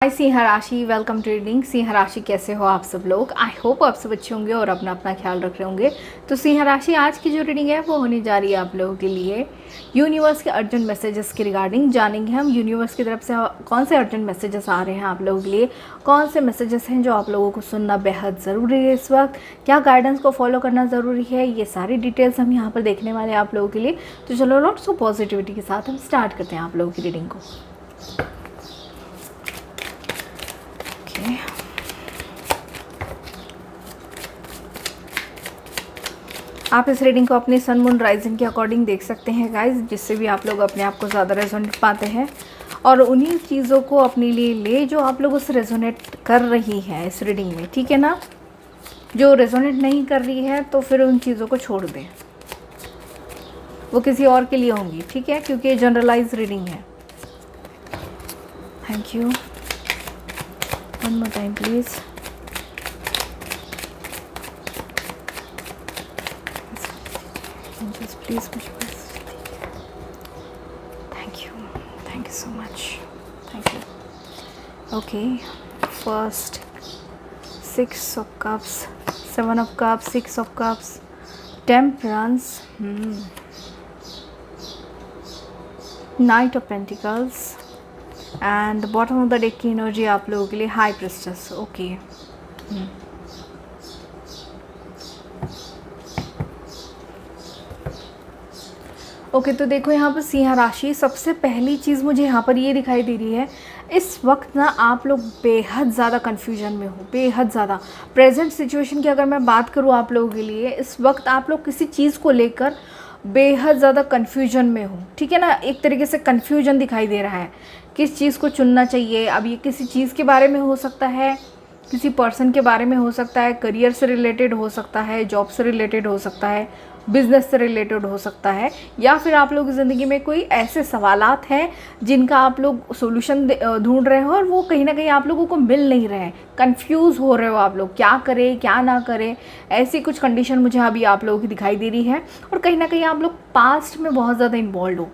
हाय सिंह राशि, welcome to reading. Singh राशि कैसे हो आप सब लोग? आई होप आप सब अच्छे होंगे और अपना अपना ख्याल रख रहे होंगे। तो सिंह राशि आज की जो रीडिंग है वो होने जा रही है आप लोगों के लिए यूनिवर्स के अर्जेंट मैसेजेस के रिगार्डिंग। जानेंगे हम यूनिवर्स की तरफ से कौन से अर्जेंट मैसेजेस आ रहे हैं आप लोगों के लिए, कौन से मैसेजेस हैं जो आप लोगों को सुनना बेहद ज़रूरी है इस वक्त, क्या गाइडेंस को फॉलो करना ज़रूरी है, ये सारी डिटेल्स हम यहाँ पर देखने वाले हैं आप लोगों के लिए। तो चलो लॉट्स ऑफ पॉजिटिविटी के साथ हम स्टार्ट करते हैं आप लोगों की रीडिंग को। आप इस रीडिंग को अपने सन मून राइजिंग के अकॉर्डिंग देख सकते हैं गाइस, जिससे भी आप लोग अपने आप को ज़्यादा रेजोनेट पाते हैं और उन्हीं चीज़ों को अपने लिए ले जो आप लोगों से रेजोनेट कर रही है इस रीडिंग में, ठीक है ना। जो रेजोनेट नहीं कर रही है तो फिर उन चीज़ों को छोड़ दें, वो किसी और के लिए होंगी, ठीक है, क्योंकि ये जनरलाइज रीडिंग है। Thank you. One more time please. Please मुझे बस thank you so much, thank you. Okay, first 6 of cups, 7 of cups, 6 of cups, temperance, night of pentacles and bottom of the deck की energy आप लोगों के लिए high priestess. Okay, okay तो देखो यहाँ पर सिंह राशि, सबसे पहली चीज़ मुझे यहाँ पर ये दिखाई दे रही है, इस वक्त ना आप लोग बेहद ज़्यादा कन्फ्यूजन में हो, बेहद ज़्यादा। प्रेजेंट सिचुएशन की अगर मैं बात करूँ आप लोगों के लिए, इस वक्त आप लोग किसी चीज़ को लेकर बेहद ज़्यादा कन्फ्यूजन में हो, ठीक है ना। एक तरीके से कन्फ्यूजन दिखाई दे रहा है, किस चीज़ को चुनना चाहिए। अब ये किसी चीज़ के बारे में हो सकता है, किसी पर्सन के बारे में हो सकता है, करियर से रिलेटेड हो सकता है, जॉब से रिलेटेड हो सकता है, बिजनेस से रिलेटेड हो सकता है, या फिर आप लोग ज़िंदगी में कोई ऐसे सवालात हैं जिनका आप लोग सॉल्यूशन ढूंढ रहे हो और वो कहीं ना कहीं आप लोगों को मिल नहीं रहे हैं, कंफ्यूज हो रहे हो आप लोग, क्या करें क्या ना करें, ऐसी कुछ कंडीशन मुझे अभी आप लोगों की दिखाई दे रही है। और कहीं ना कहीं आप लोग पास्ट में बहुत ज़्यादा इन्वॉल्व हो,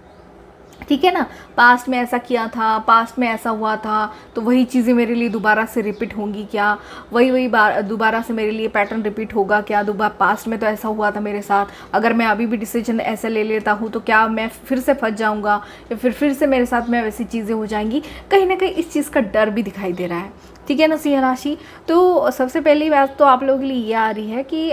ठीक है ना। पास्ट में ऐसा किया था, पास्ट में ऐसा हुआ था, तो वही चीज़ें मेरे लिए दोबारा से रिपीट होंगी क्या, वही दोबारा से मेरे लिए पैटर्न रिपीट होगा क्या। दोबारा पास्ट में तो ऐसा हुआ था मेरे साथ, अगर मैं अभी भी डिसीजन ऐसे ले लेता हूँ तो क्या मैं फिर से फंस जाऊँगा या फिर से मेरे साथ में वैसी चीज़ें हो जाएंगी। कहीं ना कहीं इस चीज़ का डर भी दिखाई दे रहा है, ठीक है ना सिंह राशि। तो सबसे पहली बात तो आप लोगों के लिए ये आ रही है कि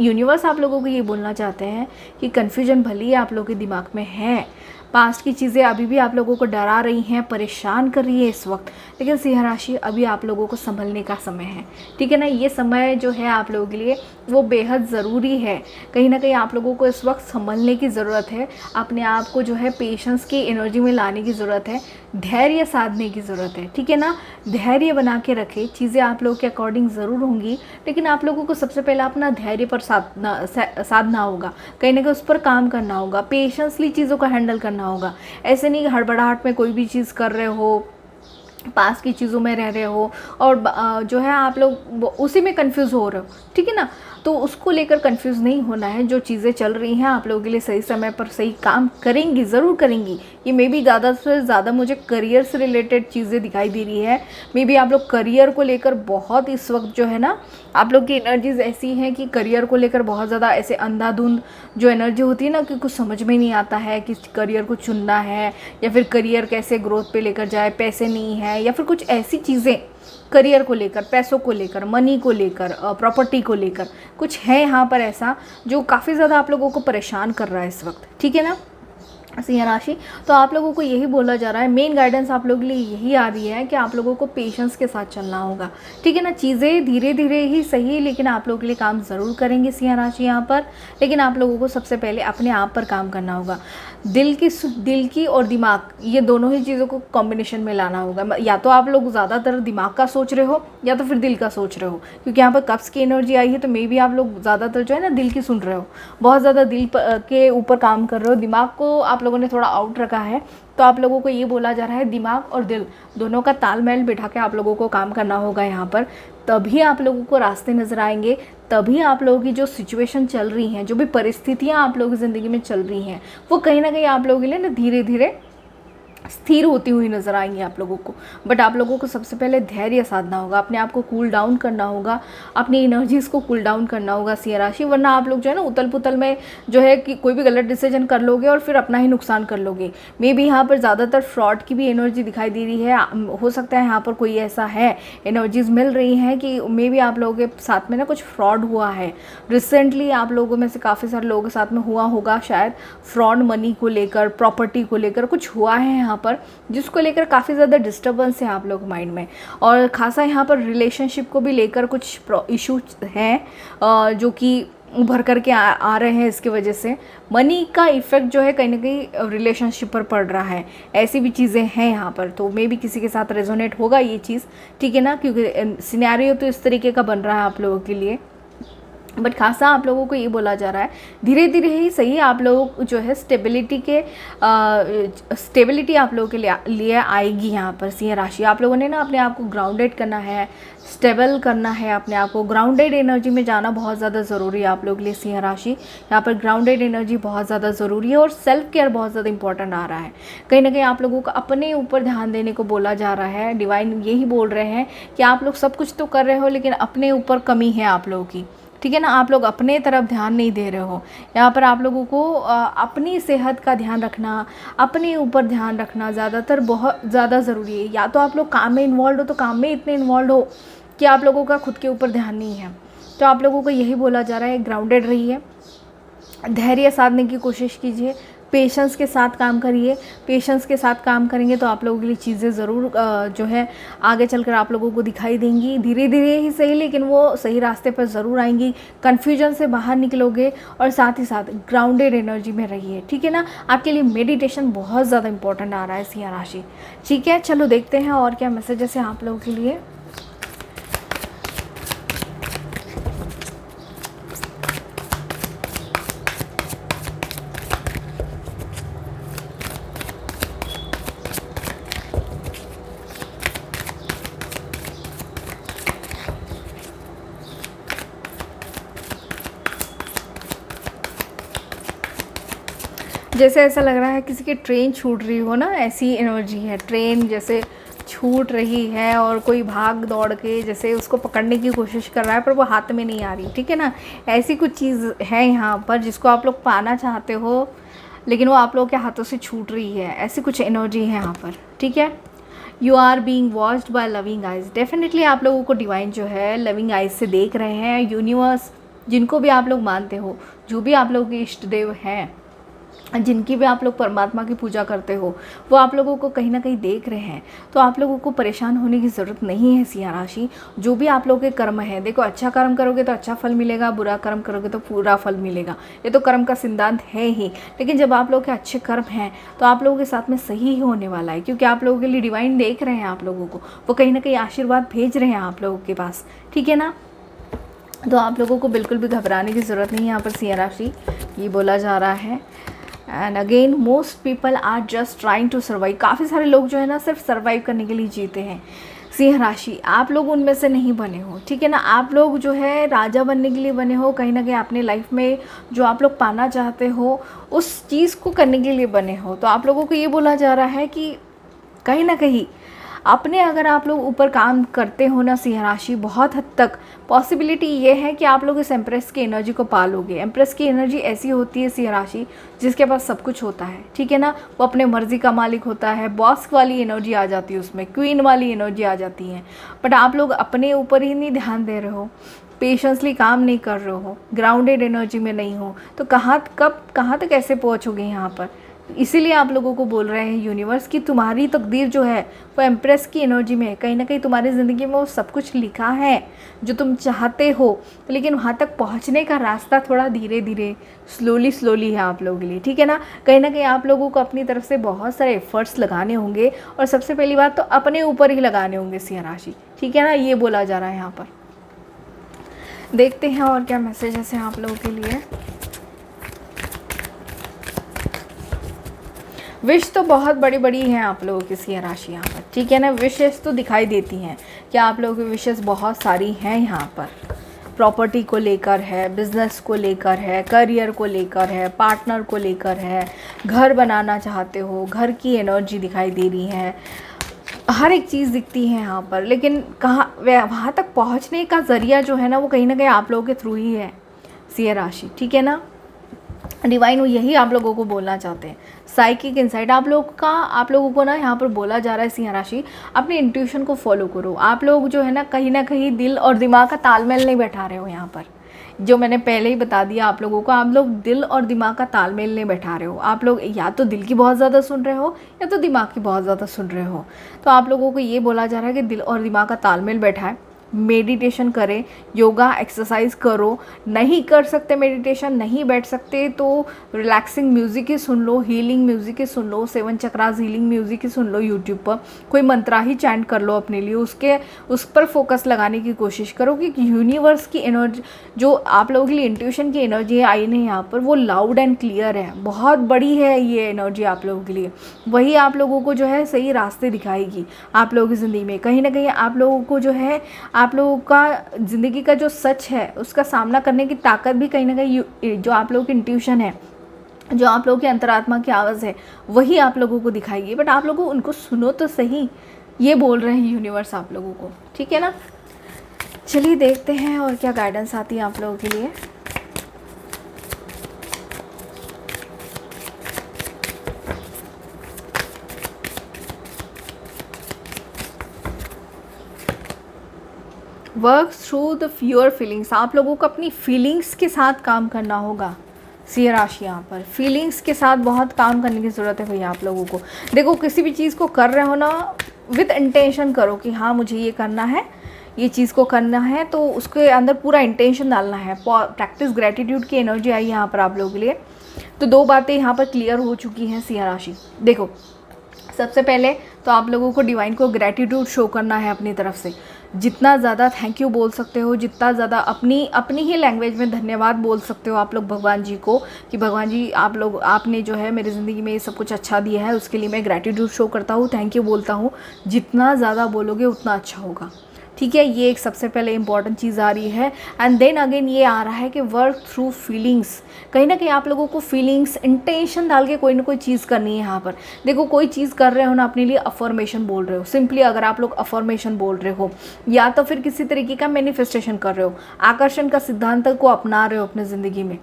यूनिवर्स आप लोगों को ये बोलना चाहते हैं कि कन्फ्यूजन भले ही आप लोगों के दिमाग में है, पास्ट की चीज़ें अभी भी आप लोगों को डरा रही हैं, परेशान कर रही है इस वक्त, लेकिन सिंह राशि अभी आप लोगों को संभलने का समय है, ठीक है ना। ये समय जो है आप लोगों के लिए वो बेहद ज़रूरी है। कहीं ना कहीं आप लोगों को इस वक्त संभलने की ज़रूरत है, अपने आप को जो है पेशेंस की एनर्जी में लाने की ज़रूरत है, धैर्य साधने की ज़रूरत है, ठीक है ना। धैर्य बना के रखें, चीज़ें आप लोगों के अकॉर्डिंग ज़रूर होंगी, लेकिन आप लोगों को सबसे पहले अपना धैर्य पर साधना होगा, कहीं ना कहीं उस पर काम करना होगा, पेशेंसली चीज़ों को हैंडल करना होगा। ऐसे नहीं हड़बड़ाहट में कोई भी चीज़ कर रहे हो, पास की चीज़ों में रह रहे हो और जो है आप लोग उसी में कंफ्यूज हो रहे हो, ठीक है ना। तो उसको लेकर कंफ्यूज नहीं होना है। जो चीज़ें चल रही हैं आप लोगों के लिए सही समय पर सही काम करेंगी, ज़रूर करेंगी। ये मे बी ज़्यादा से ज़्यादा मुझे करियर से रिलेटेड चीज़ें दिखाई दे रही है। मे बी आप लोग करियर को लेकर बहुत इस वक्त जो है ना, आप लोग की एनर्जीज ऐसी हैं कि करियर को लेकर बहुत ज़्यादा ऐसे अंधाधुंध जो एनर्जी होती है ना, कि कुछ समझ में नहीं आता है कि करियर को चुनना है या फिर करियर कैसे ग्रोथ पे लेकर जाए, पैसे नहीं है या फिर कुछ ऐसी चीज़ें करियर को लेकर, पैसों को लेकर, मनी को लेकर, प्रॉपर्टी को लेकर कुछ है यहाँ पर ऐसा जो काफ़ी ज़्यादा आप लोगों को परेशान कर रहा है इस वक्त, ठीक है ना सिंह राशि। तो आप लोगों को यही बोला जा रहा है, मेन गाइडेंस आप लोगों के लिए यही आ रही है कि आप लोगों को पेशेंस के साथ चलना होगा, ठीक है ना। चीज़ें धीरे धीरे ही सही, लेकिन आप लोगों के लिए काम ज़रूर करेंगे सिंह राशि यहाँ पर, लेकिन आप लोगों को सबसे पहले अपने आप पर काम करना होगा। दिल की और दिमाग, ये दोनों ही चीज़ों को कॉम्बिनेशन में लाना होगा। या तो आप लोग ज़्यादातर दिमाग का सोच रहे हो या तो फिर दिल का सोच रहे हो, क्योंकि यहाँ पर कप्स की एनर्जी आई है, तो मे बी आप लोग ज़्यादातर जो है ना दिल की सुन रहे हो, बहुत ज़्यादा दिल के ऊपर काम कर रहे हो, दिमाग को आप लोगों ने थोड़ा आउट रखा है। तो आप लोगों को ये बोला जा रहा है दिमाग और दिल दोनों का तालमेल बिठा के आप लोगों को काम करना होगा यहाँ पर, तभी आप लोगों को रास्ते नज़र आएंगे, तभी आप लोगों की जो सिचुएशन चल रही हैं, जो भी परिस्थितियाँ आप लोगों की ज़िंदगी में चल रही हैं, वो कहीं ना कहीं आप लोगों के लिए ना धीरे धीरे स्थिर होती हुई नज़र आएंगी आप लोगों को। बट आप लोगों को सबसे पहले धैर्य साधना होगा, अपने आप को कूल डाउन करना होगा, अपनी एनर्जीज़ को कूल डाउन करना होगा सिंह राशि, वरना आप लोग जो है ना उतल पुतल में जो है कि कोई भी गलत डिसीजन कर लोगे और फिर अपना ही नुकसान कर लोगे। मे बी यहाँ पर ज़्यादातर फ्रॉड की भी एनर्जी दिखाई दे रही है, हो सकता है यहाँ पर कोई ऐसा है, एनर्जीज़ मिल रही हैं कि मे बी आप लोगों के साथ में ना कुछ फ्रॉड हुआ है रिसेंटली। आप लोगों में से काफ़ी सारे लोगों के साथ में हुआ होगा शायद फ्रॉड, मनी को लेकर, प्रॉपर्टी को लेकर कुछ हुआ है यहाँ पर, जिसको लेकर काफ़ी ज़्यादा डिस्टर्बेंस है आप लोग माइंड में। और खासा यहाँ पर रिलेशनशिप को भी लेकर कुछ इशूज हैं जो कि उभर करके आ रहे हैं। इसकी वजह से मनी का इफ़ेक्ट जो है कहीं ना कहीं रिलेशनशिप पर पड़ रहा है, ऐसी भी चीज़ें हैं यहाँ पर। तो मे भी किसी के साथ रेजोनेट होगा ये चीज़, ठीक है ना, क्योंकि सिनेरियो तो इस तरीके का बन रहा है आप लोगों के लिए। बट खासा आप लोगों को ये बोला जा रहा है धीरे धीरे ही सही, आप लोग जो है स्टेबिलिटी आप लोगों के लिए आएगी यहाँ पर सिंह राशि। आप लोगों ने ना अपने आप को ग्राउंडेड करना है, स्टेबल करना है अपने आप को, ग्राउंडेड एनर्जी में जाना बहुत ज़्यादा ज़रूरी है आप लोगों के लिए सिंह राशि। यहाँ पर ग्राउंडेड एनर्जी बहुत ज़्यादा ज़रूरी है और सेल्फ केयर बहुत ज़्यादा इंपॉर्टेंट आ रहा है। कहीं ना कहीं आप लोगों को अपने ऊपर ध्यान देने को बोला जा रहा है, डिवाइन यही बोल रहे हैं कि आप लोग सब कुछ तो कर रहे हो लेकिन अपने ऊपर कमी है आप लोगों की, ठीक है ना, आप लोग अपने तरफ ध्यान नहीं दे रहे हो। यहाँ पर आप लोगों को अपनी सेहत का ध्यान रखना, अपने ऊपर ध्यान रखना ज़्यादातर बहुत ज़्यादा ज़रूरी है। या तो आप लोग काम में इन्वॉल्व हो तो काम में इतने इन्वॉल्व हो कि आप लोगों का खुद के ऊपर ध्यान नहीं है। तो आप लोगों को यही बोला जा रहा है ग्राउंडेड रहिए, धैर्य साधने की कोशिश कीजिए, पेशेंस के साथ काम करिए। पेशेंस के साथ काम करेंगे तो आप लोगों के लिए चीज़ें ज़रूर जो है आगे चलकर आप लोगों को दिखाई देंगी, धीरे धीरे ही सही लेकिन वो सही रास्ते पर ज़रूर आएंगी। कन्फ्यूजन से बाहर निकलोगे और साथ ही साथ ग्राउंडेड एनर्जी में रहिए, ठीक है ना। आपके लिए मेडिटेशन बहुत ज़्यादा इंपॉर्टेंट आ रहा है सिंह राशि, ठीक है। चलो देखते हैं और क्या मैसेजेस हैं आप लोगों के लिए। जैसे ऐसा लग रहा है किसी की ट्रेन छूट रही हो ना, ऐसी एनर्जी है, ट्रेन जैसे छूट रही है और कोई भाग दौड़ के जैसे उसको पकड़ने की कोशिश कर रहा है पर वो हाथ में नहीं आ रही, ठीक है ना। ऐसी कुछ चीज़ है यहाँ पर जिसको आप लोग पाना चाहते हो लेकिन वो आप लोगों के हाथों से छूट रही है, ऐसी कुछ एनर्जी है यहाँ पर, ठीक है। You are being watched by loving eyes, definitely आप लोगों को डिवाइन जो है लविंग आइज से देख रहे हैं। यूनिवर्स, जिनको भी आप लोग मानते हो, जो भी आप लोगों के इष्ट देव हैं, जिनकी भी आप लोग परमात्मा की पूजा करते हो, वो आप लोगों को कहीं ना कहीं देख रहे हैं। तो आप लोगों को परेशान होने की ज़रूरत नहीं है सिंह राशि। जो भी आप लोगों के कर्म है, देखो अच्छा कर्म करोगे तो अच्छा फल मिलेगा, बुरा कर्म करोगे तो पूरा फल मिलेगा, ये तो कर्म का सिद्धांत है ही। लेकिन जब आप लोगों के अच्छे कर्म हैं तो आप लोगों के साथ में सही ही होने वाला है, क्योंकि आप लोगों के लिए डिवाइन देख रहे हैं आप लोगों को, वो कहीं ना कहीं आशीर्वाद भेज रहे हैं आप लोगों के पास, ठीक है ना। तो आप लोगों को बिल्कुल भी घबराने की ज़रूरत नहीं है यहाँ पर सिंह राशि, ये बोला जा रहा है। And again most people are just trying to survive, काफ़ी सारे लोग जो है ना सिर्फ सर्वाइव करने के लिए जीते हैं सिंह राशि। आप लोग उनमें से नहीं बने हो, ठीक है ना। आप लोग जो है राजा बनने के लिए बने हो, कहीं ना कहीं अपने लाइफ में जो आप लोग पाना चाहते हो उस चीज़ को करने के लिए बने हो। तो आप लोगों को ये बोला जा रहा है कि कहीं ना कहीं अपने अगर आप लोग ऊपर काम करते हो ना सिंह राशि, बहुत हद तक पॉसिबिलिटी ये है कि आप लोग इस एम्प्रेस की एनर्जी को पालोगे। एम्प्रेस की एनर्जी ऐसी होती है सिंह राशि जिसके पास सब कुछ होता है, ठीक है ना, वो अपने मर्जी का मालिक होता है, बॉस वाली एनर्जी आ जाती है उसमें, क्वीन वाली एनर्जी आ जाती है। बट आप लोग अपने ऊपर ही नहीं ध्यान दे रहे हो, पेशेंसली काम नहीं कर रहे हो, ग्राउंडेड एनर्जी में नहीं हो, तो कहाँ तक ऐसे पहुँचोगे यहाँ पर। इसीलिए आप लोगों को बोल रहे हैं यूनिवर्स कि तुम्हारी तकदीर जो है वो एम्प्रेस की एनर्जी में है, कहीं ना कहीं तुम्हारी ज़िंदगी में वो सब कुछ लिखा है जो तुम चाहते हो, लेकिन वहाँ तक पहुँचने का रास्ता थोड़ा धीरे धीरे स्लोली है आप लोगों के लिए, ठीक है ना। कहीं ना कहीं आप लोगों को अपनी तरफ से बहुत सारे एफर्ट्स लगाने होंगे और सबसे पहली बात तो अपने ऊपर ही लगाने होंगे सिंह राशि, ठीक है ना, ये बोला जा रहा है यहाँ पर। देखते हैं और क्या मैसेजेस हैं आप लोगों के लिए। विश तो बहुत बड़ी बड़ी हैं आप लोगों की सिंह राशि यहाँ पर, ठीक है ना। विशेष तो दिखाई देती हैं कि आप लोगों की विशेष बहुत सारी हैं यहाँ पर, प्रॉपर्टी को लेकर है, बिजनेस को लेकर है, करियर को लेकर है, पार्टनर को लेकर है, घर बनाना चाहते हो, घर की एनर्जी दिखाई दे रही है, हर एक चीज़ दिखती है यहाँ पर। लेकिन कहाँ वहाँ तक पहुँचने का ज़रिया जो है ना वो कहीं ना कहीं आप लोगों के थ्रू ही है सिंह राशि, ठीक है ना। डिवाइन वो यही आप लोगों को बोलना चाहते हैं। साइकिक इंसाइट आप लोगों को ना यहाँ पर बोला जा रहा है सिंह राशि, अपने इंट्यूशन को फॉलो करो। आप लोग जो है ना कहीं दिल और दिमाग का तालमेल नहीं बैठा रहे हो यहाँ पर, जो मैंने पहले ही बता दिया आप लोगों को। आप लोग दिल और दिमाग का तालमेल नहीं बैठा रहे हो। आप लोग या तो दिल की बहुत ज़्यादा सुन रहे हो या तो दिमाग की बहुत ज़्यादा सुन रहे हो। तो आप लोगों को ये बोला जा रहा है कि दिल और दिमाग का तालमेल बैठाएं, मेडिटेशन करें, योगा एक्सरसाइज करो। नहीं कर सकते मेडिटेशन, नहीं बैठ सकते तो रिलैक्सिंग म्यूज़िक ही सुन लो, हीलिंग म्यूज़िक ही सुन लो, 7 चक्रास हीलिंग म्यूज़िक ही सुन लो यूट्यूब पर। कोई मंत्रा ही चैंट कर लो अपने लिए, उस पर फोकस लगाने की कोशिश करो कि यूनिवर्स की एनर्जी जो आप लोगों के लिए इंट्यूशन की एनर्जी आई नहीं यहाँ पर, वो लाउड एंड क्लियर है, बहुत बड़ी है ये एनर्जी आप लोगों के लिए। वही आप लोगों को जो है सही रास्ते दिखाएगी आप लोगों की ज़िंदगी में। कहीं ना कहीं आप लोगों को जो है आप लोगों का ज़िंदगी का जो सच है उसका सामना करने की ताकत भी कहीं ना कहीं जो आप लोगों की इंट्यूशन है, जो आप लोगों की अंतरात्मा की आवाज़ है, वही आप लोगों को दिखाएगी। बट आप लोगों उनको सुनो तो सही, ये बोल रहे हैं यूनिवर्स आप लोगों को, ठीक है ना। चलिए देखते हैं और क्या गाइडेंस आती है आप लोगों के लिए। Work through the your feelings, आप लोगों को अपनी फीलिंग्स के साथ काम करना होगा सिंह राशि। यहाँ पर फीलिंग्स के साथ बहुत काम करने की ज़रूरत है भैया आप लोगों को। देखो किसी भी चीज़ को कर रहे हो ना विद इंटेंशन करो कि हाँ मुझे ये करना है, ये चीज़ को करना है, तो उसके अंदर पूरा इंटेंशन डालना है। प्रैक्टिस ग्रेटिट्यूड की एनर्जी आई यहाँ पर आप लोगों के लिए। तो 2 बातें यहाँ पर क्लियर हो चुकी हैं सिंह राशि। देखो सबसे पहले तो आप लोगों को डिवाइन को ग्रेटिट्यूड शो करना है अपनी तरफ से। जितना ज़्यादा थैंक यू बोल सकते हो, जितना ज़्यादा अपनी ही लैंग्वेज में धन्यवाद बोल सकते हो आप लोग भगवान जी को कि भगवान जी आपने जो है मेरी ज़िंदगी में ये सब कुछ अच्छा दिया है, उसके लिए मैं ग्रेटिट्यूड शो करता हूँ, थैंक यू बोलता हूँ। जितना ज़्यादा बोलोगे उतना अच्छा होगा, ठीक है। ये एक सबसे पहले इंपॉर्टेंट चीज़ आ रही है। एंड देन अगेन ये आ रहा है कि वर्क थ्रू फीलिंग्स। कहीं ना कहीं आप लोगों को फीलिंग्स इंटेंशन डाल के कोई ना कोई चीज़ करनी है यहाँ पर। देखो कोई चीज़ कर रहे हो ना अपने लिए, अफर्मेशन बोल रहे हो। सिंपली अगर आप लोग अफर्मेशन बोल रहे हो या तो फिर किसी तरीके का मैनिफेस्टेशन कर रहे हो, आकर्षण का सिद्धांत को अपना रहे हो अपनी ज़िंदगी में,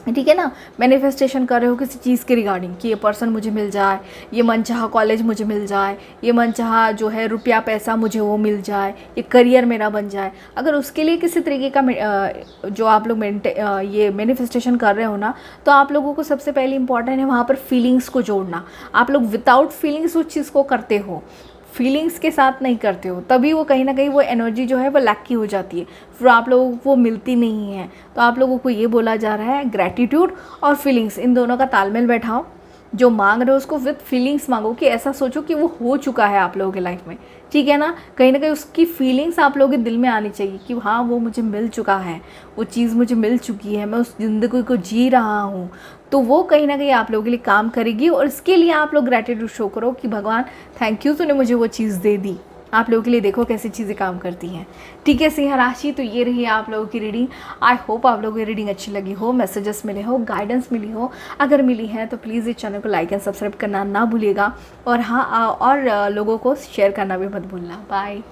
ठीक है ना। मैनिफेस्टेशन कर रहे हो किसी चीज़ के रिगार्डिंग कि ये पर्सन मुझे मिल जाए, ये मनचाहा कॉलेज मुझे मिल जाए, ये मनचाहा जो है रुपया पैसा मुझे वो मिल जाए, ये करियर मेरा बन जाए। अगर उसके लिए किसी तरीके का जो आप लोग ये मैनिफेस्टेशन कर रहे हो ना, तो आप लोगों को सबसे पहले इंपॉर्टेंट है वहाँ पर फीलिंग्स को जोड़ना। आप लोग विदाउट फीलिंग्स उस चीज़ को करते हो, फीलिंग्स के साथ नहीं करते हो, तभी वो कहीं ना कहीं वो एनर्जी जो है वो लैक की हो जाती है, फिर आप लोगों को वो मिलती नहीं है। तो आप लोगों को ये बोला जा रहा है ग्रैटिट्यूड और फीलिंग्स इन दोनों का तालमेल बैठाओ। जो मांग रहे हो उसको विद फीलिंग्स मांगो कि ऐसा सोचो कि वो हो चुका है आप लोगों के लाइफ में, ठीक है ना। कहीं ना कहीं उसकी फीलिंग्स आप लोगों के दिल में आनी चाहिए कि हाँ वो मुझे मिल चुका है, वो चीज़ मुझे मिल चुकी है, मैं उस ज़िंदगी को जी रहा हूँ। तो वो कहीं ना कहीं आप लोगों के लिए काम करेगी और इसके लिए आप लोग ग्रैटिट्यूड शो करो कि भगवान थैंक यू तूने मुझे वो चीज़ दे दी। आप लोगों के लिए देखो कैसी चीज़ें काम करती हैं, ठीक है सिंह राशि। तो ये रही आप लोगों की रीडिंग। आई होप आप लोगों की रीडिंग अच्छी लगी हो, मैसेजेस मिले हो, गाइडेंस मिली हो। अगर मिली है तो प्लीज़ इस चैनल को लाइक एंड सब्सक्राइब करना ना भूलिएगा और हाँ और लोगों को शेयर करना भी मत भूलना। बाय।